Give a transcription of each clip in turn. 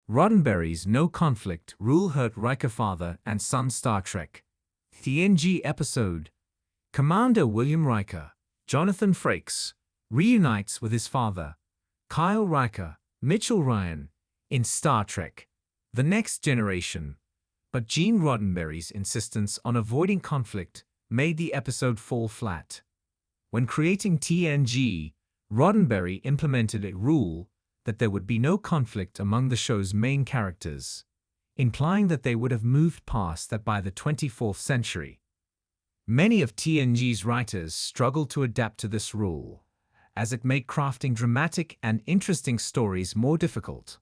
Roddenberry's no conflict rule hurt Riker father and son. Star Trek TNG episode. Commander William Riker, Jonathan Frakes, reunites with his father, Kyle Riker, Mitchell Ryan, in Star Trek The Next Generation. But Gene Roddenberry's insistence on avoiding conflict made the episode fall flat. When creating TNG, Roddenberry implemented a rule that there would be no conflict among the show's main characters, implying that they would have moved past that by the 24th century. Many of TNG's writers struggled to adapt to this rule, as it made crafting dramatic and interesting stories more difficult.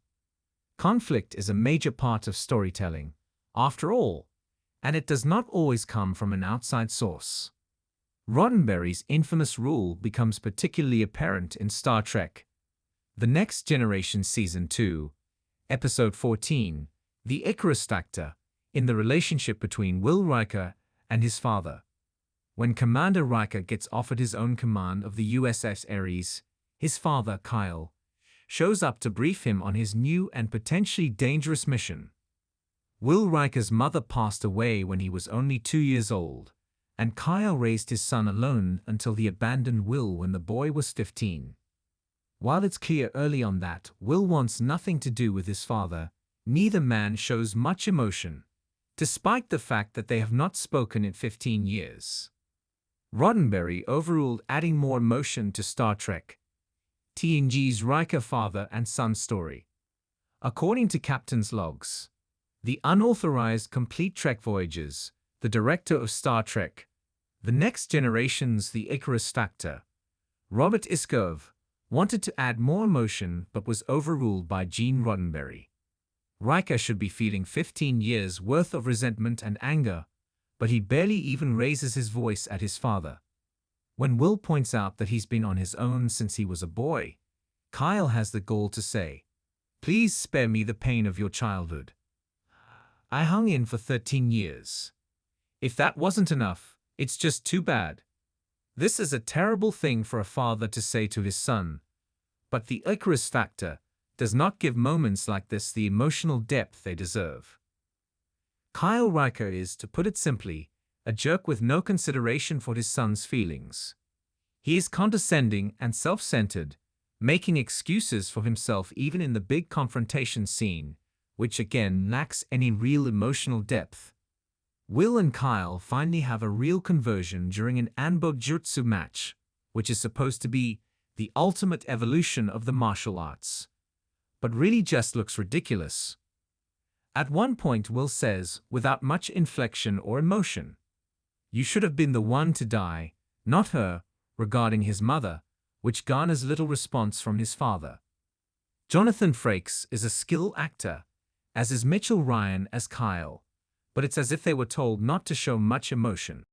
Conflict is a major part of storytelling, after all, and it does not always come from an outside source. Roddenberry's infamous rule becomes particularly apparent in Star Trek The Next Generation Season 2, Episode 14, The Icarus Factor, in the relationship between Will Riker and his father. When Commander Riker gets offered his own command of the USS Ares, his father, Kyle, shows up to brief him on his new and potentially dangerous mission. Will Riker's mother passed away when he was only 2 years old, and Kyle raised his son alone until he abandoned Will when the boy was 15. While it's clear early on that Will wants nothing to do with his father, neither man shows much emotion, despite the fact that they have not spoken in 15 years. Roddenberry overruled adding more emotion to Star Trek TNG's Riker father and son story. According to Captain's logs, the unauthorized Complete Trek Voyages, the director of Star Trek The Next Generation's The Icarus Factor, Robert Iskov, wanted to add more emotion but was overruled by Gene Roddenberry. Riker should be feeling 15 years worth of resentment and anger, but he barely even raises his voice at his father. When Will points out that he's been on his own since he was a boy, Kyle has the gall to say, "Please spare me the pain of your childhood. I hung in for 13 years. If that wasn't enough, it's just too bad." This is a terrible thing for a father to say to his son, but the Icarus Factor does not give moments like this the emotional depth they deserve. Kyle Riker is, to put it simply, a jerk with no consideration for his son's feelings. He is condescending and self-centered, making excuses for himself even in the big confrontation scene, which again lacks any real emotional depth. Will and Kyle finally have a real conversion during an Anbo Jutsu match, which is supposed to be the ultimate evolution of the martial arts, but really just looks ridiculous. At one point Will says, without much inflection or emotion, "You should have been the one to die, not her," regarding his mother, which garners little response from his father. Jonathan Frakes is a skilled actor, as is Mitchell Ryan as Kyle, but it's as if they were told not to show much emotion.